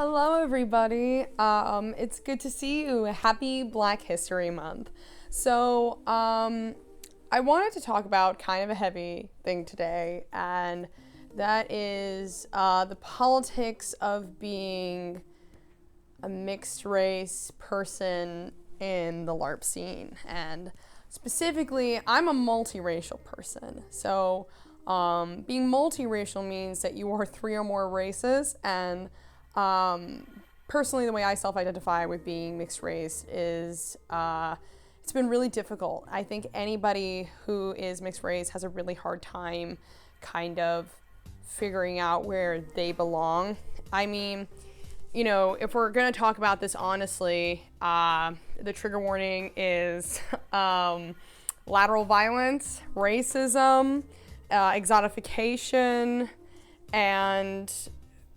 Hello, everybody. It's good to see you. Happy Black History Month. I wanted to talk about kind of a heavy thing today, and that is the politics of being a mixed race person in the LARP scene. And specifically, I'm a multiracial person. Being multiracial means that you are three or more races, and personally, the way I self-identify with being mixed race is it's been really difficult. I think anybody who is mixed race has a really hard time kind of figuring out where they belong. I mean, you know, if we're going to talk about this honestly, the trigger warning is lateral violence, racism, exotification, and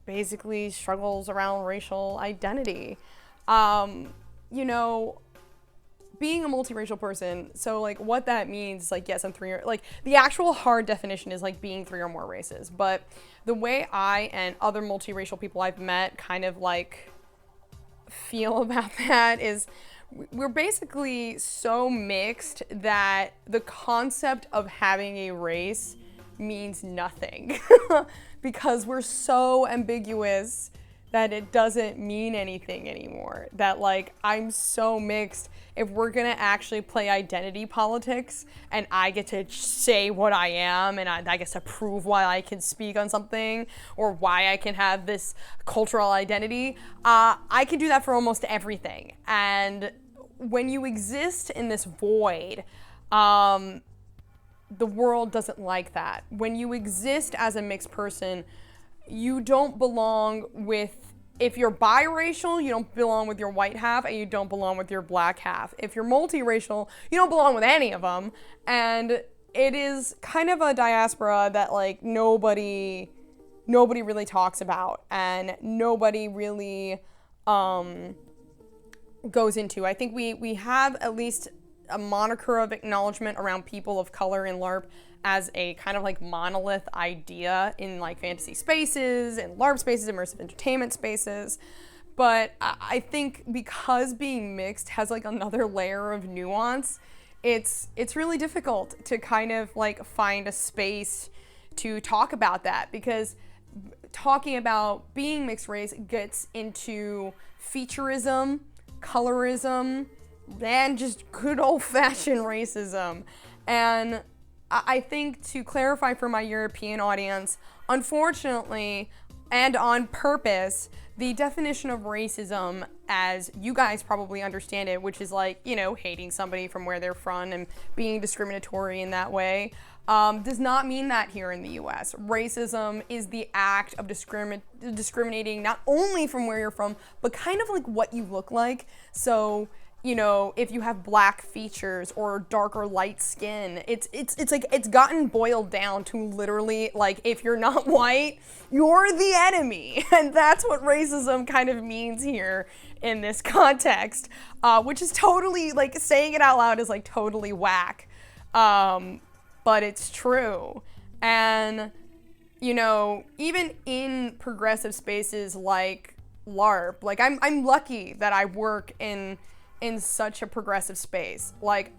basically struggles around racial identity. You know, being a multiracial person, so like what that means, like, yes, I'm the actual hard definition is like being three or more races. But the way I and other multiracial people I've met kind of like feel about that is we're basically so mixed that the concept of having a race means nothing because we're so ambiguous that it doesn't mean anything anymore. That like, I'm so mixed. If we're gonna actually play identity politics and I get to say what I am and I get to prove why I can speak on something or why I can have this cultural identity, I can do that for almost everything. And when you exist in this void, the world doesn't like that. When you exist as a mixed person, you don't belong with, if you're biracial, you don't belong with your white half and you don't belong with your black half. If you're multiracial, you don't belong with any of them. And it is kind of a diaspora that like nobody really talks about and nobody really goes into. I think we have at least a moniker of acknowledgement around people of color in LARP as a kind of like monolith idea in like fantasy spaces and LARP spaces, immersive entertainment spaces. But I think because being mixed has like another layer of nuance, it's really difficult to kind of like find a space to talk about that, because talking about being mixed race gets into featureism, colorism, and just good old-fashioned racism. And I think, to clarify for my European audience, unfortunately and on purpose, the definition of racism, as you guys probably understand it, which is like, you know, hating somebody from where they're from and being discriminatory in that way, does not mean that here in the US. Racism is the act of discriminating not only from where you're from, but kind of like what you look like. So, you know, if you have black features or dark or light skin, it's like it's gotten boiled down to literally like, if you're not white, you're the enemy. And that's what racism kind of means here in this context, which is totally, like, saying it out loud is like totally whack. But it's true. And, you know, even in progressive spaces like LARP, like I'm lucky that I work in such a progressive space. Like,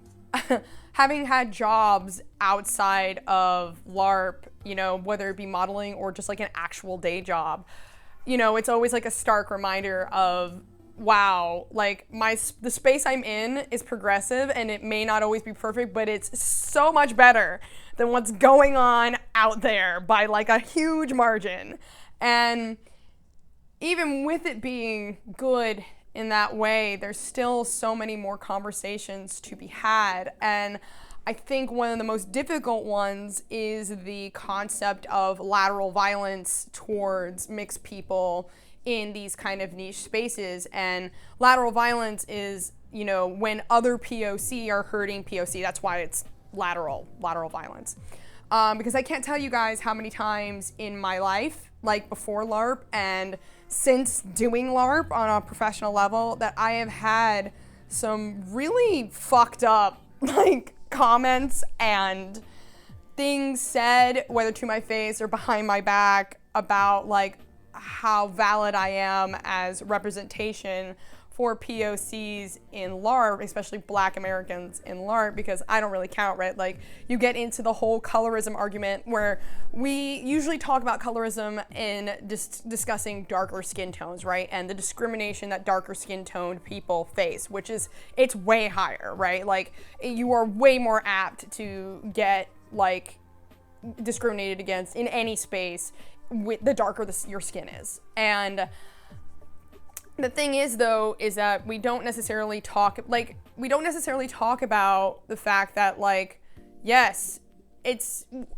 having had jobs outside of LARP, you know, whether it be modeling or just like an actual day job, you know, it's always like a stark reminder of, wow, like the space I'm in is progressive and it may not always be perfect, but it's so much better than what's going on out there by like a huge margin. And even with it being good in that way, there's still so many more conversations to be had. And I think one of the most difficult ones is the concept of lateral violence towards mixed people in these kind of niche spaces. And lateral violence is, you know, when other POC are hurting POC. That's why it's lateral violence. Because I can't tell you guys how many times in my life, like before LARP and since doing LARP on a professional level, that I have had some really fucked up like comments and things said, whether to my face or behind my back, about like how valid I am as representation for POCs in LARP, especially Black Americans in LARP, because I don't really count, right? Like, you get into the whole colorism argument where we usually talk about colorism in discussing darker skin tones, right? And the discrimination that darker skin toned people face, which is, it's way higher, right? Like, you are way more apt to get, like, discriminated against in any space with the darker your skin is. And the thing is, though, is that we don't necessarily talk about the fact that, like, yes,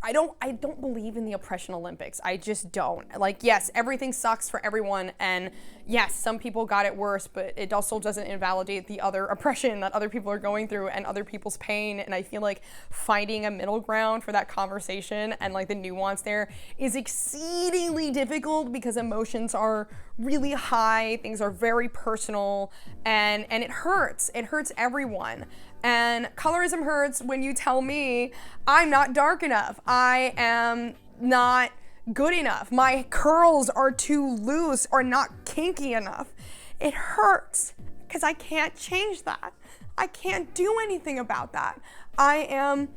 I don't believe in the oppression Olympics. I just don't. Like, yes, everything sucks for everyone, and yes, some people got it worse, but it also doesn't invalidate the other oppression that other people are going through and other people's pain. And I feel like finding a middle ground for that conversation and, like, the nuance there is exceedingly difficult because emotions are really high, things are very personal, and it hurts. It hurts everyone. And colorism hurts when you tell me I'm not dark enough, I am not good enough, my curls are too loose or not kinky enough. It hurts because I can't change that. I can't do anything about that. I am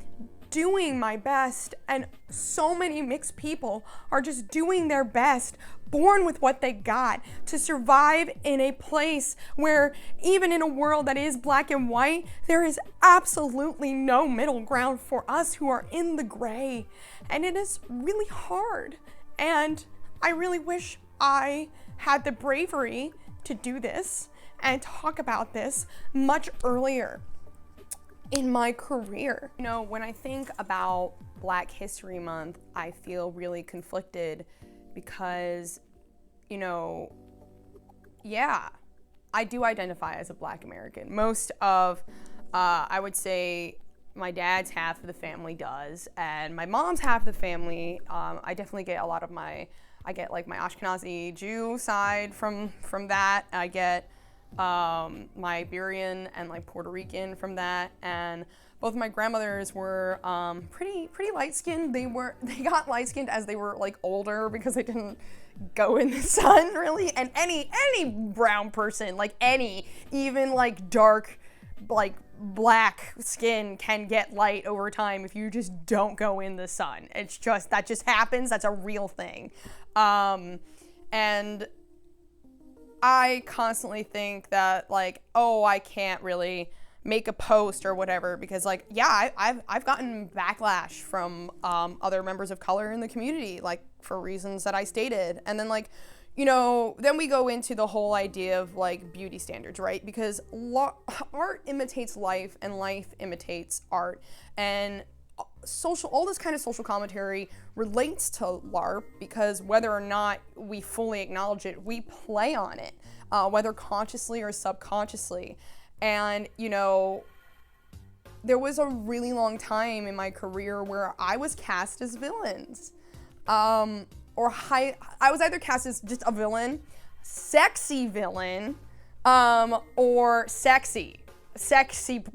doing my best, and so many mixed people are just doing their best, born with what they got, to survive in a place where, even in a world that is black and white, there is absolutely no middle ground for us who are in the gray. And it is really hard. And I really wish I had the bravery to do this and talk about this much earlier in my career. You know, when I think about Black History Month, I feel really conflicted because, you know, yeah, I do identify as a Black American. Most of, I would say, my dad's half of the family does, and my mom's half of the family, I definitely get a lot of I get like my Ashkenazi Jew side from that. I get my Iberian and like Puerto Rican from that, and both my grandmothers were pretty light-skinned. They got light-skinned as they were like older because they didn't go in the sun really. And any brown person, like even like dark, like black skin can get light over time if you just don't go in the sun. It's just, that just happens. That's a real thing. And I constantly think that, like, oh, I can't really make a post or whatever because, like, yeah, I've gotten backlash from other members of color in the community, like, for reasons that I stated. And then, like, you know, then we go into the whole idea of, like, beauty standards, right? Because art imitates life and life imitates art. And all this kind of social commentary relates to LARP because whether or not we fully acknowledge it, we play on it, whether consciously or subconsciously. And, you know, there was a really long time in my career where I was cast as villains. I was either cast as just a villain, sexy villain, or sexy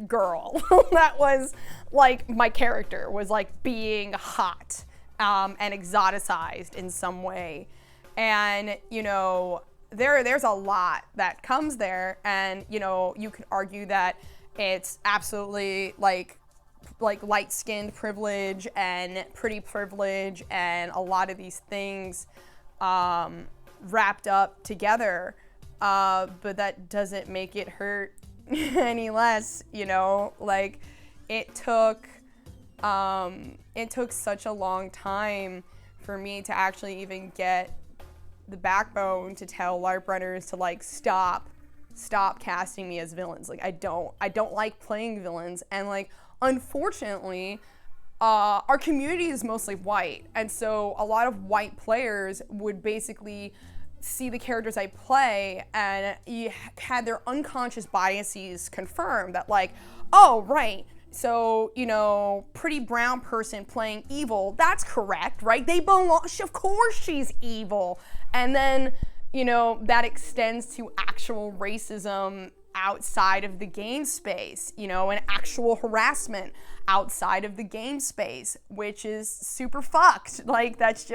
girl. That was like my character was like being hot and exoticized in some way. And, you know, there's a lot that comes there, and, you know, you could argue that it's absolutely like light-skinned privilege and pretty privilege and a lot of these things wrapped up together, but that doesn't make it hurt any less, you know. Like, it took such a long time for me to actually even get the backbone to tell LARP runners to, like, stop casting me as villains. Like, I don't like playing villains, and, like, unfortunately, our community is mostly white, and so a lot of white players would basically see the characters I play and had their unconscious biases confirmed that, like, oh, right, so, you know, pretty brown person playing evil, that's correct, right? Of course she's evil. And then, you know, that extends to actual racism outside of the game space, you know, and actual harassment outside of the game space, which is super fucked. Like, that's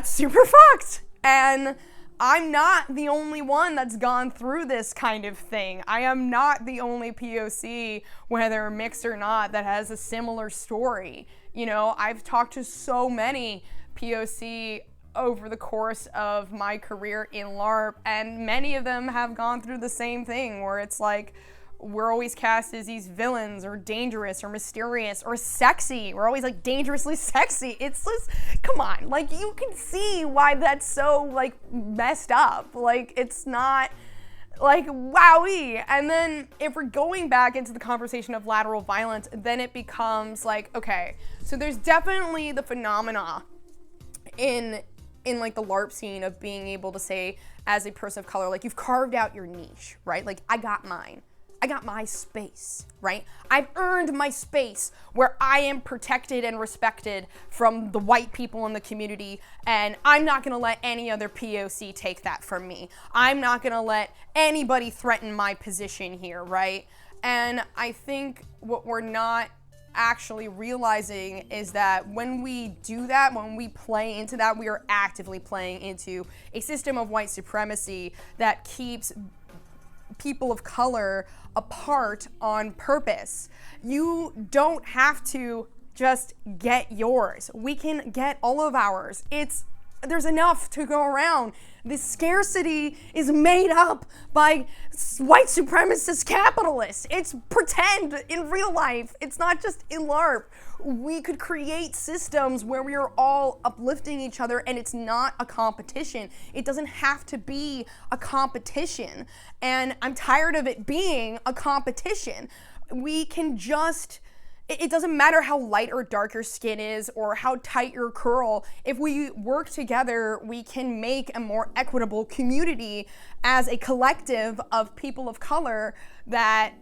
super fucked. And I'm not the only one that's gone through this kind of thing. I am not the only POC, whether mixed or not, that has a similar story. You know, I've talked to so many POC over the course of my career in LARP, and many of them have gone through the same thing, where it's like, we're always cast as these villains, or dangerous, or mysterious, or sexy. We're always like dangerously sexy. It's just, come on, like, you can see why that's so like messed up. Like, it's not like, wowie. And then if we're going back into the conversation of lateral violence, then it becomes like, okay, so there's definitely the phenomena in like the LARP scene of being able to say, as a person of color, like, you've carved out your niche, right? Like, I got mine. I got my space, right? I've earned my space where I am protected and respected from the white people in the community, and I'm not gonna let any other POC take that from me. I'm not gonna let anybody threaten my position here, right? And I think what we're not actually realizing is that when we do that, when we play into that, we are actively playing into a system of white supremacy that keeps people of color apart on purpose. You don't have to just get yours. We can get all of ours. There's enough to go around. The scarcity is made up by white supremacist capitalists. It's pretend in real life. It's not just in LARP. We could create systems where we are all uplifting each other, and it's not a competition. It doesn't have to be a competition. And I'm tired of it being a competition. We can just, it doesn't matter how light or dark your skin is or how tight your curl. If we work together, we can make a more equitable community as a collective of people of color that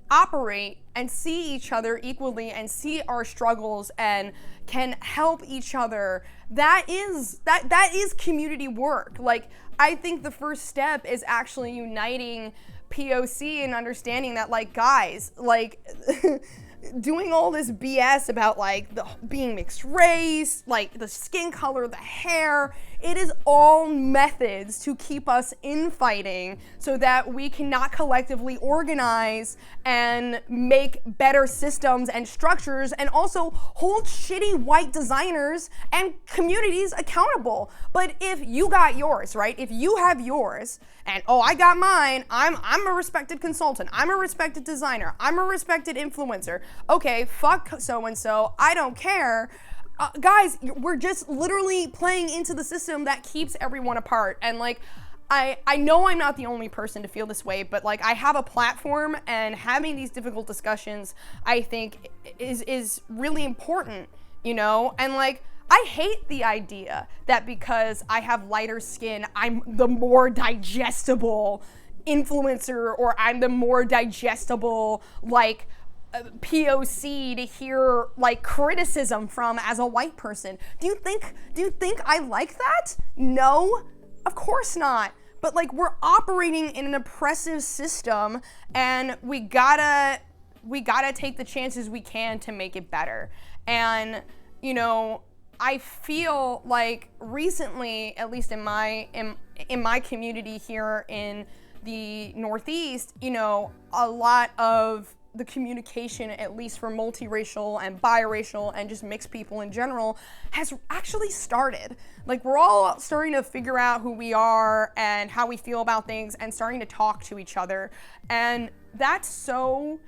operate and see each other equally and see our struggles and can help each other. That is community work. Like, I think the first step is actually uniting POC and understanding that, like, guys, like, doing all this BS about like being mixed race, like the skin color, the hair, it is all methods to keep us infighting so that we cannot collectively organize and make better systems and structures, and also hold shitty white designers and communities accountable. But if you got yours, right? If you have yours and, oh, I got mine, I'm a respected consultant, I'm a respected designer, I'm a respected influencer. Okay, fuck so-and-so, I don't care. Guys, we're just literally playing into the system that keeps everyone apart. And like, I know I'm not the only person to feel this way, but like, I have a platform, and having these difficult discussions, I think is really important, you know? And like, I hate the idea that because I have lighter skin, I'm the more digestible influencer, or I'm the more digestible, like, POC to hear like criticism from as a white person. Do you think I like that? No, of course not. But like, we're operating in an oppressive system, and we gotta take the chances we can to make it better. And you know, I feel like recently, at least in my community here in the Northeast, you know, a lot of the communication, at least for multiracial and biracial and just mixed people in general, has actually started. Like, we're all starting to figure out who we are and how we feel about things, and starting to talk to each other. And that's so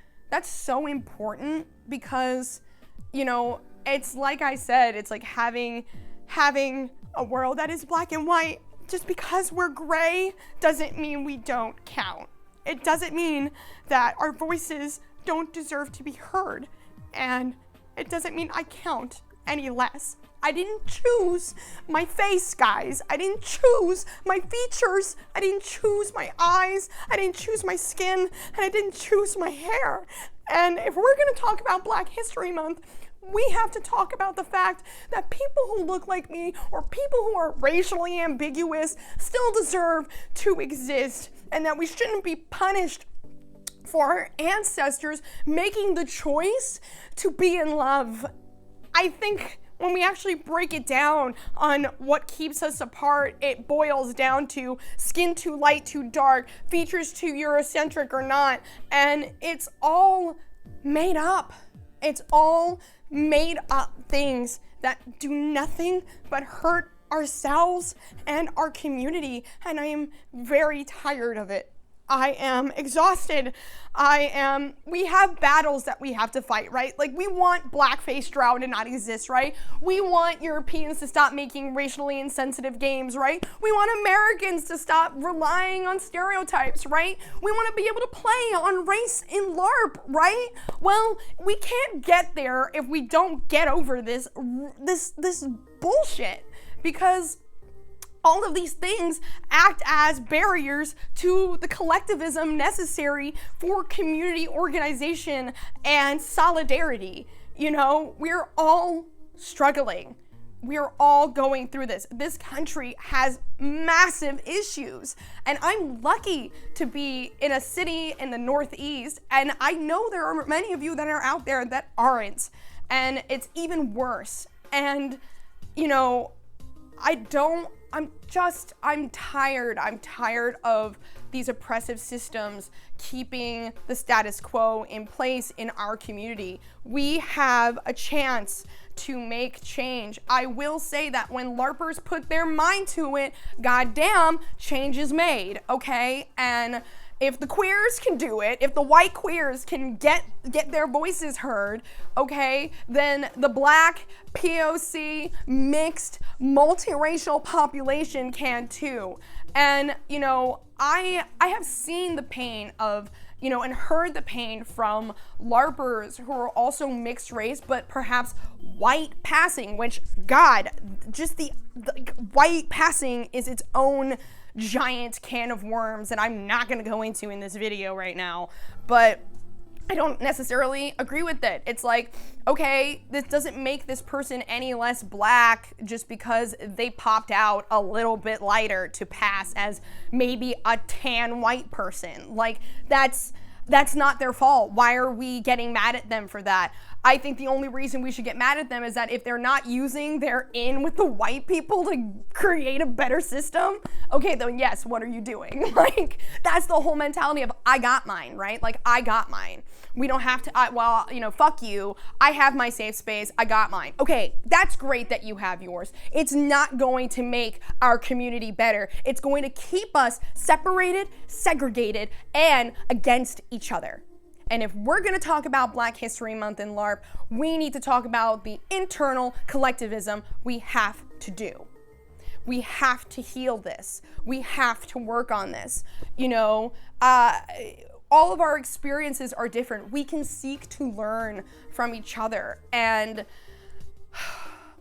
important, because, you know, it's like I said, it's like having a world that is black and white. Just because we're gray doesn't mean we don't count. It doesn't mean that our voices don't deserve to be heard. And it doesn't mean I count any less. I didn't choose my face, guys. I didn't choose my features. I didn't choose my eyes. I didn't choose my skin. And I didn't choose my hair. And if we're gonna talk about Black History Month, we have to talk about the fact that people who look like me, or people who are racially ambiguous, still deserve to exist, and that we shouldn't be punished for our ancestors making the choice to be in love. I think when we actually break it down on what keeps us apart, it boils down to skin too light, too dark, features too Eurocentric or not, and it's all made up. It's all made up things that do nothing but hurt ourselves and our community, and I am very tired of it. I am exhausted. We have battles that we have to fight, right? Like, we want blackface drow to not exist, right? We want Europeans to stop making racially insensitive games, right? We want Americans to stop relying on stereotypes, right? We want to be able to play on race in LARP, right? Well, we can't get there if we don't get over this bullshit, because all of these things act as barriers to the collectivism necessary for community organization and solidarity. You know, we're all struggling. We're all going through this. This country has massive issues, and I'm lucky to be in a city in the Northeast, and I know there are many of you that are out there that aren't, and it's even worse. And, you know, I'm tired. I'm tired of these oppressive systems keeping the status quo in place in our community. We have a chance to make change. I will say that when LARPers put their mind to it, goddamn, change is made, okay? And if the queers can do it, if the white queers can get their voices heard, okay, then the Black, POC, mixed, multiracial population can too. And, you know, I have seen the pain of, you know, and heard the pain from LARPers who are also mixed race, but perhaps white passing, which, God, just the white passing is its own giant can of worms that I'm not going to go into in this video right now, but I don't necessarily agree with it. It's like, okay, this doesn't make this person any less black just because they popped out a little bit lighter to pass as maybe a tan white person. Like, that's not their fault. Why are we getting mad at them for that? I think the only reason we should get mad at them is that if they're not using their in with the white people to create a better system, okay, then yes, what are you doing? Like, that's the whole mentality of I got mine, right? Like, I got mine. We don't have to, well, you know, fuck you. I have my safe space. I got mine. Okay, that's great that you have yours. It's not going to make our community better. It's going to keep us separated, segregated, and against each other. And if we're going to talk about Black History Month in LARP, we need to talk about the internal collectivism we have to do. We have to heal this. We have to work on this. You know, all of our experiences are different. We can seek to learn from each other. And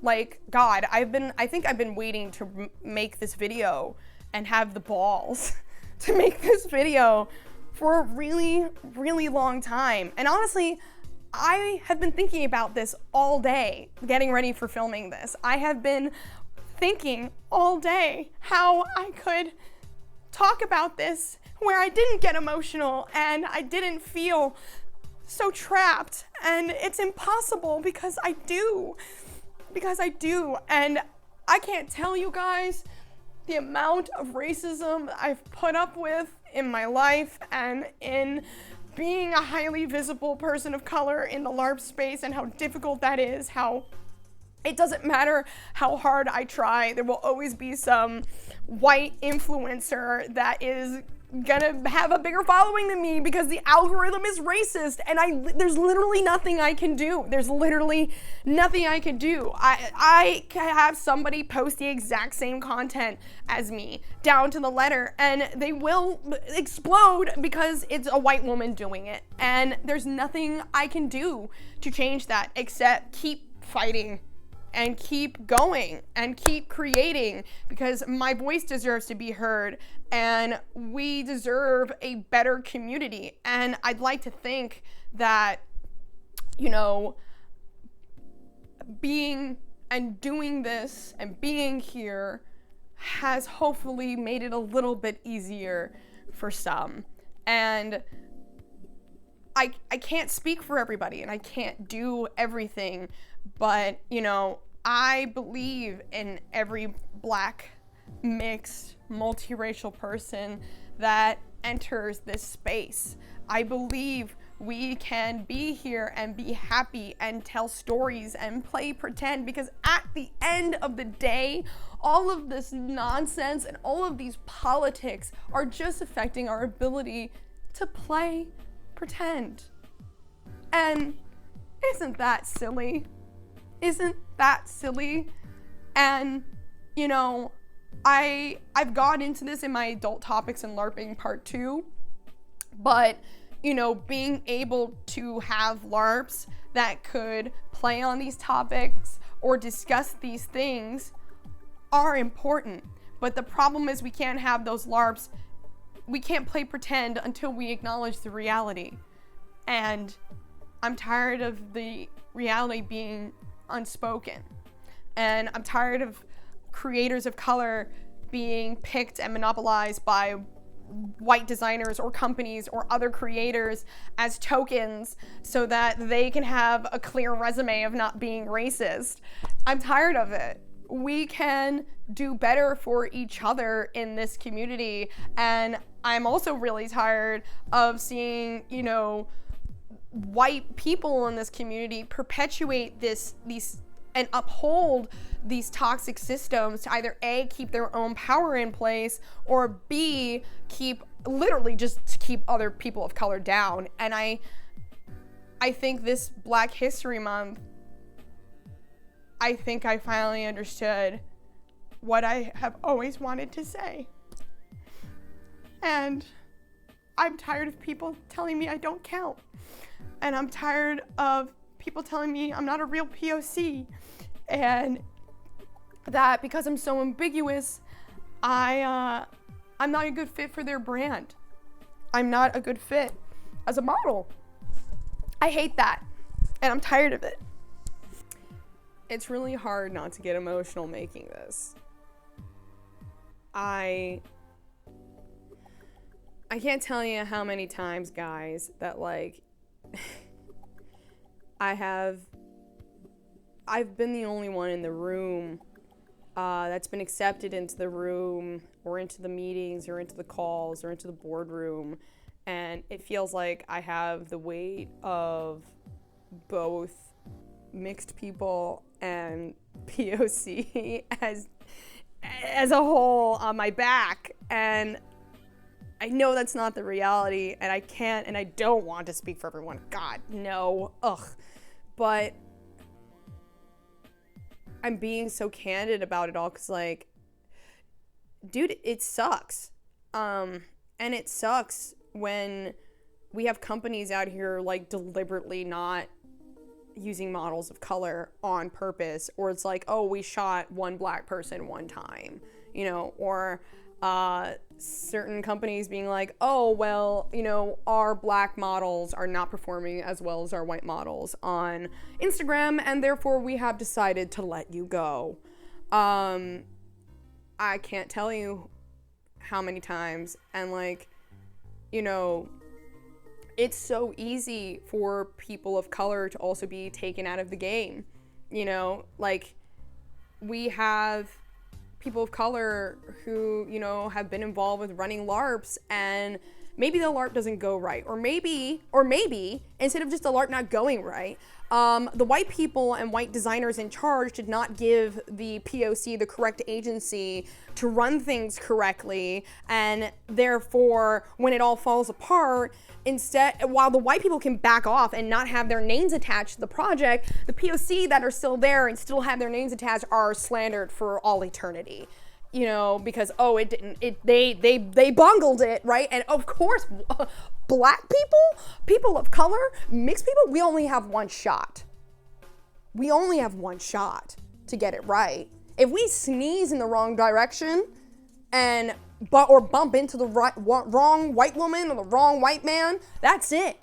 like, God, I think I've been waiting to make this video and have the balls to make this video for a really, really long time. And honestly, I have been thinking about this all day, getting ready for filming this. I have been thinking all day how I could talk about this where I didn't get emotional and I didn't feel so trapped. And it's impossible because I do. And I can't tell you guys the amount of racism I've put up with in my life and in being a highly visible person of color in the LARP space, and how difficult that is, how it doesn't matter how hard I try, there will always be some white influencer that is gonna have a bigger following than me because the algorithm is racist, and there's literally nothing I can do. There's literally nothing I can do. I can have somebody post the exact same content as me, down to the letter, and they will explode because it's a white woman doing it. And there's nothing I can do to change that except keep fighting and keep going and keep creating, because my voice deserves to be heard and we deserve a better community. And I'd like to think that, you know, being and doing this and being here has hopefully made it a little bit easier for some. And I can't speak for everybody and I can't do everything, but, you know, I believe in every Black, mixed, multiracial person that enters this space. I believe we can be here and be happy and tell stories and play pretend, because at the end of the day, all of this nonsense and all of these politics are just affecting our ability to play pretend. And isn't that silly? Isn't that silly? And, you know, I've gone into this in my adult topics and LARPing part 2, but, you know, being able to have LARPs that could play on these topics or discuss these things are important. But the problem is we can't have those LARPs, we can't play pretend until we acknowledge the reality. And I'm tired of the reality being unspoken. And I'm tired of creators of color being picked and monopolized by white designers or companies or other creators as tokens so that they can have a clear resume of not being racist. I'm tired of it. We can do better for each other in this community. And I'm also really tired of seeing, you know, white people in this community perpetuate these and uphold these toxic systems to either A, keep their own power in place, or B, literally just to keep other people of color down. And I think this Black History Month, I think I finally understood what I have always wanted to say. And I'm tired of people telling me I don't count. And I'm tired of people telling me I'm not a real POC, and that because I'm so ambiguous, I'm not a good fit for their brand. I'm not a good fit as a model. I hate that, and I'm tired of it. It's really hard not to get emotional making this. I can't tell you how many times, guys, that like I've been the only one in the room that's been accepted into the room or into the meetings or into the calls or into the boardroom, and it feels like I have the weight of both mixed people and POC as a whole on my back. And I know that's not the reality, and I can't and I don't want to speak for everyone. God, no. Ugh. But I'm being so candid about it all because, like, dude, it sucks. And it sucks when we have companies out here, like, deliberately not using models of color on purpose. Or it's like, oh, we shot one Black person one time, you know, or certain companies being like, oh, well, you know, our Black models are not performing as well as our white models on Instagram, and therefore we have decided to let you go. I can't tell you how many times, and like, you know, it's so easy for people of color to also be taken out of the game. You know, like, we have people of color who, you know, have been involved with running LARPs, and maybe the LARP doesn't go right, or maybe instead of just the LARP not going right, the white people and white designers in charge did not give the POC the correct agency to run things correctly, and therefore when it all falls apart, instead, while the white people can back off and not have their names attached to the project, the POC that are still there and still have their names attached are slandered for all eternity. You know, because, oh, they bungled it, right? And of course, Black people of color, mixed people, we only have one shot. We only have one shot to get it right. If we sneeze in the wrong direction or bump into the wrong white woman or the wrong white man, that's it.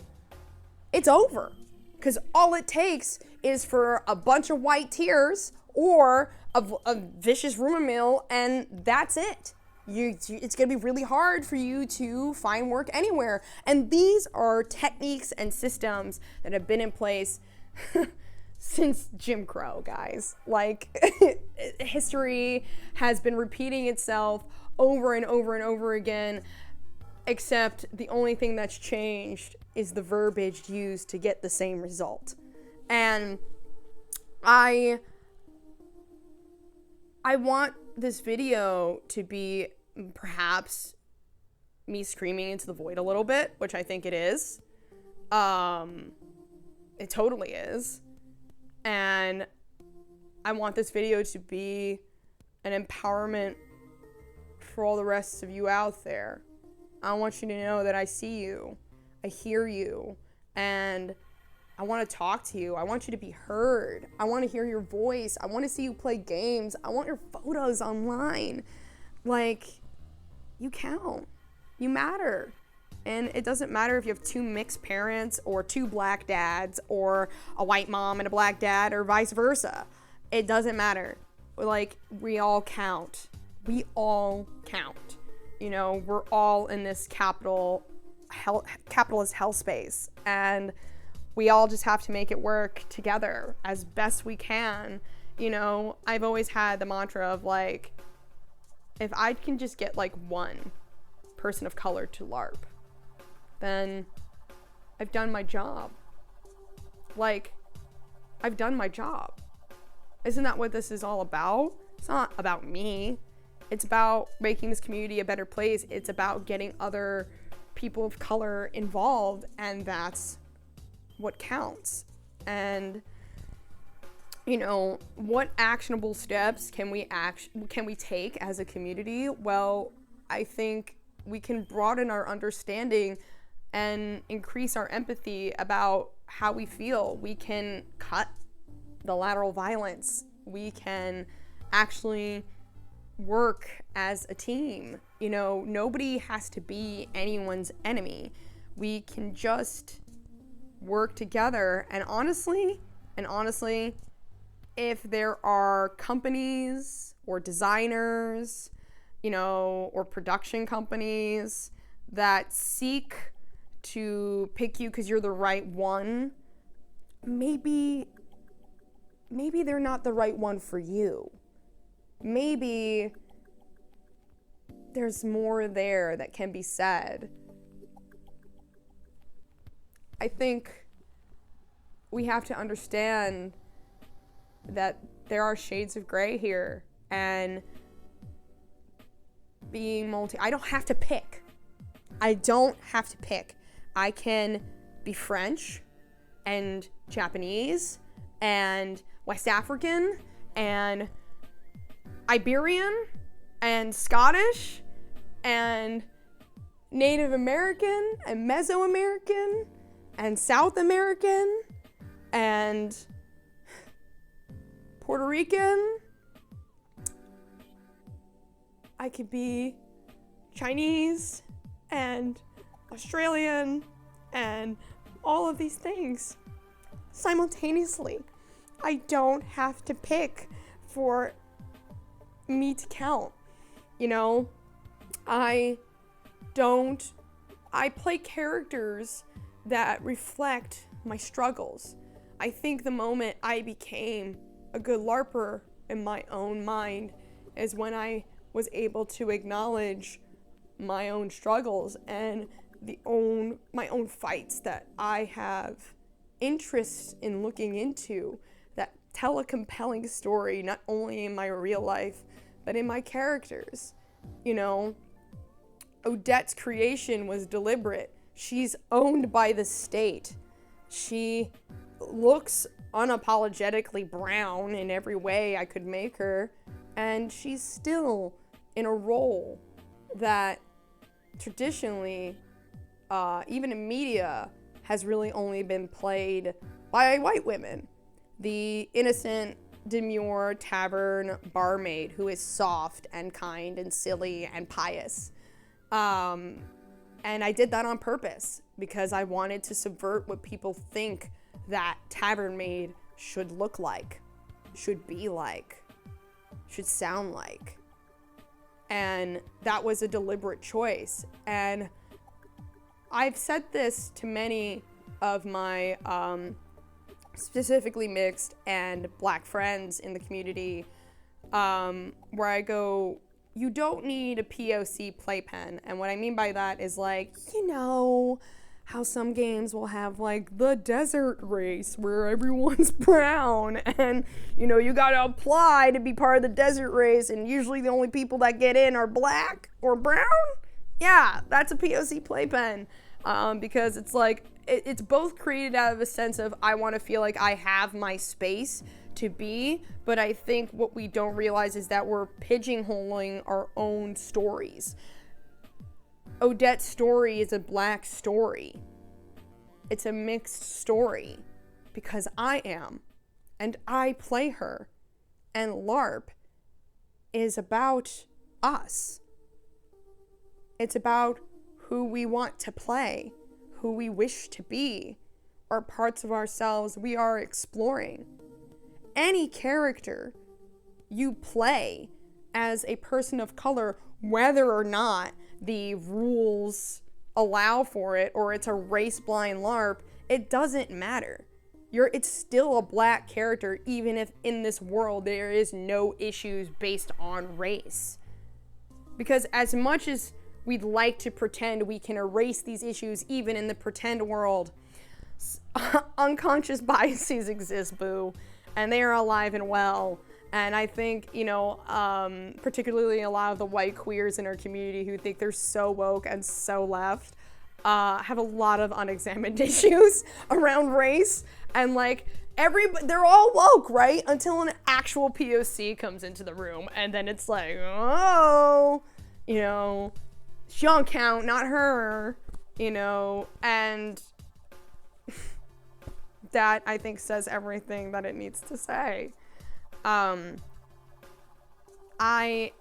It's over. Because all it takes is for a bunch of white tears or a vicious rumor mill, and that's it. It's gonna be really hard for you to find work anywhere. And these are techniques and systems that have been in place since Jim Crow, guys. Like, history has been repeating itself over and over and over again, except the only thing that's changed is the verbiage used to get the same result. And I want this video to be perhaps me screaming into the void a little bit, which I think it is. It totally is. And I want this video to be an empowerment for all the rest of you out there. I want you to know that I see you, I hear you, and I want to talk to you. I want you to be heard. I want to hear your voice. I want to see you play games. I want your photos online. Like, you count. You matter. And it doesn't matter if you have 2 mixed parents or 2 black dads or a white mom and a black dad or vice versa. It doesn't matter. Like, we all count. We all count. You know, we're all in this capitalist hell space. And we all just have to make it work together as best we can. You know, I've always had the mantra of, like, if I can just get like 1 person of color to LARP, then I've done my job. Like, I've done my job. Isn't that what this is all about? It's not about me. It's about making this community a better place. It's about getting other people of color involved, and that's what counts. And, you know, what actionable steps can we take as a community? Well, I think we can broaden our understanding and increase our empathy about how we feel. We can cut the lateral violence. We can actually work as a team. You know, nobody has to be anyone's enemy. We can just work together. And honestly, if there are companies or designers, you know, or production companies that seek to pick you because you're the right one, maybe they're not the right one for you. Maybe there's more there that can be said. I think we have to understand that there are shades of gray here, and being I don't have to pick. I can be French and Japanese and West African and Iberian and Scottish and Native American and Mesoamerican and South American and Puerto Rican. I could be Chinese and Australian and all of these things simultaneously. I don't have to pick for me to count. You know, I play characters that reflect my struggles. I think the moment I became a good LARPer in my own mind is when I was able to acknowledge my own struggles and my own fights that I have interest in looking into, that tell a compelling story, not only in my real life, but in my characters. You know, Odette's creation was deliberate. She's owned by the state. She looks unapologetically brown in every way I could make her, and she's still in a role that traditionally, even in media, has really only been played by white women. The innocent, demure tavern barmaid who is soft and kind and silly and pious. And I did that on purpose because I wanted to subvert what people think that tavern maid should look like, should be like, should sound like. And that was a deliberate choice. And I've said this to many of my specifically mixed and black friends in the community, where I go, you don't need a POC playpen. And what I mean by that is like, you know, how some games will have like the desert race where everyone's brown and, you know, you gotta apply to be part of the desert race and usually the only people that get in are black or brown. Yeah, that's a POC playpen. Because it's like, it's both created out of a sense of I want to feel like I have my space to be, but I think what we don't realize is that we're pigeonholing our own stories. Odette's story is a black story. It's a mixed story because I am, and I play her, and LARP is about us. It's about who we want to play, who we wish to be, or parts of ourselves we are exploring. Any character you play as a person of color, whether or not the rules allow for it or it's a race-blind LARP, it doesn't matter. It's still a black character, even if in this world there is no issues based on race. Because as much as we'd like to pretend we can erase these issues even in the pretend world, unconscious biases exist, boo. And they are alive and well. And I think, you know, particularly a lot of the white queers in our community who think they're so woke and so left, have a lot of unexamined issues around race. And like, they're all woke, right? Until an actual POC comes into the room. And then it's like, oh, you know, she on count, not her, you know, and that I think says everything that it needs to say. When I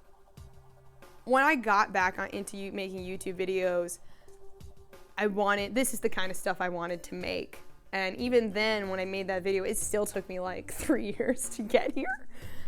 got back into making YouTube videos, this is the kind of stuff I wanted to make. And even then, when I made that video, it still took me like 3 years to get here.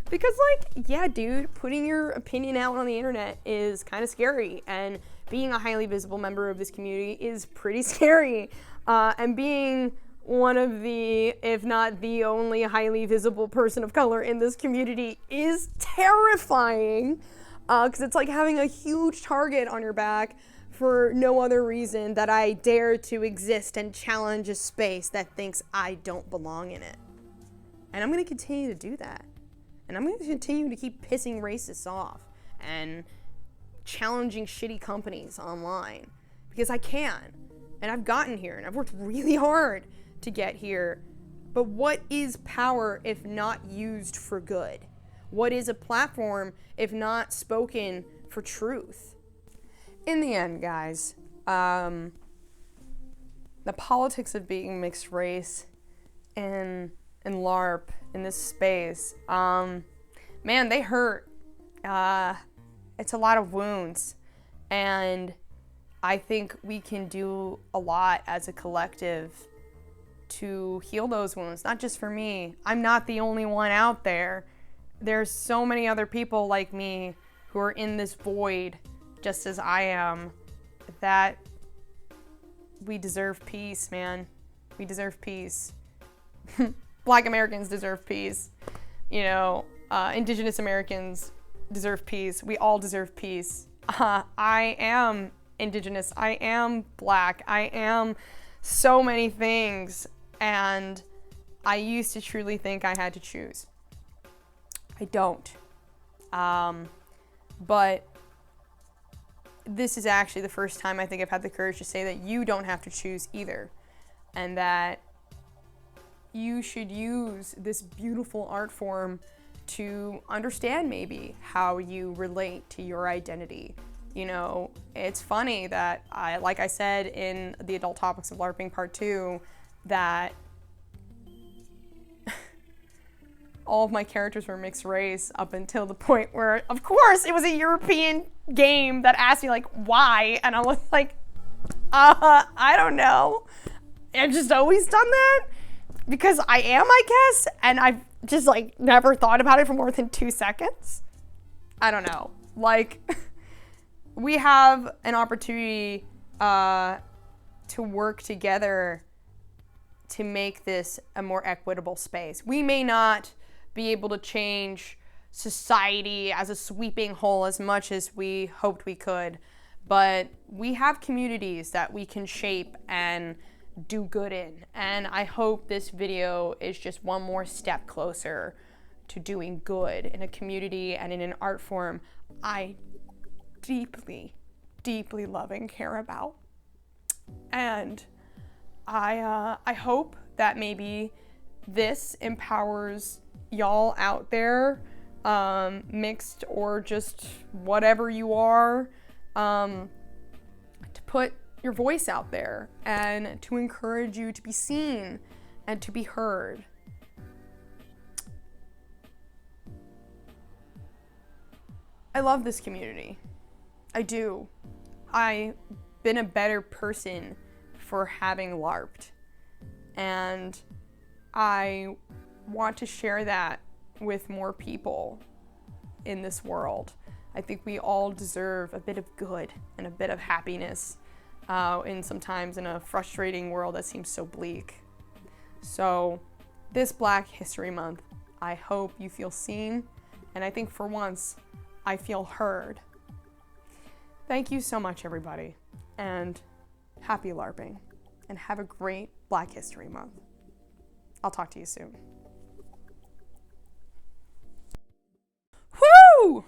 Because like, yeah, dude, putting your opinion out on the internet is kind of scary. And being a highly visible member of this community is pretty scary. And being one of the, if not the only highly visible person of color in this community is terrifying. Because it's like having a huge target on your back for no other reason that I dare to exist and challenge a space that thinks I don't belong in it. And I'm going to continue to do that. And I'm going to continue to keep pissing racists off and challenging shitty companies online because I can. And I've gotten here and I've worked really hard to get here. But what is power if not used for good? What is a platform if not spoken for truth? In the end, guys, the politics of being mixed race and LARP in this space, man, they hurt. It's a lot of wounds, and I think we can do a lot as a collective to heal those wounds. Not just for me. I'm not the only one out there. There's so many other people like me who are in this void just as I am, that we deserve peace, man. We deserve peace. Black Americans deserve peace. You know, Indigenous Americans deserve peace. We all deserve peace. I am Indigenous. I am Black. I am so many things. And I used to truly think I had to choose. I don't. But this is actually the first time I think I've had the courage to say that you don't have to choose either. And that you should use this beautiful art form to understand maybe how you relate to your identity. You know, it's funny that like I said in the Adult Topics of LARPing Part 2, that all of my characters were mixed race up until the point where, of course, it was a European game that asked me, like, why? And I was like, I don't know. I've just always done that because I am, I guess, and I've just, like, never thought about it for more than 2 seconds. I don't know. Like, we have an opportunity to work together to make this a more equitable space. We may not be able to change society as a sweeping whole as much as we hoped we could, but we have communities that we can shape and do good in. And I hope this video is just one more step closer to doing good in a community and in an art form I deeply, deeply love and care about. And I hope that maybe this empowers y'all out there, mixed or just whatever you are, to put your voice out there and to encourage you to be seen and to be heard. I love this community. I do. I've been a better person for having LARPed, and I want to share that with more people in this world. I think we all deserve a bit of good and a bit of happiness sometimes in a frustrating world that seems so bleak. So this Black History Month, I hope you feel seen, and I think for once I feel heard. Thank you so much, everybody, and happy LARPing, and have a great Black History Month. I'll talk to you soon. Woo!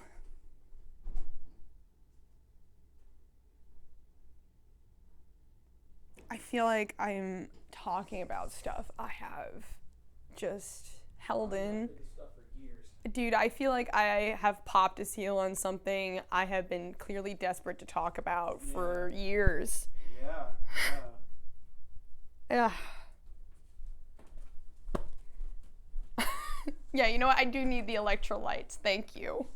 I feel like I'm talking about stuff I have just held in. Dude, I feel like I have popped a seal on something I have been clearly desperate to talk about for years. Yeah. Yeah, you know what? I do need the electrolytes. Thank you.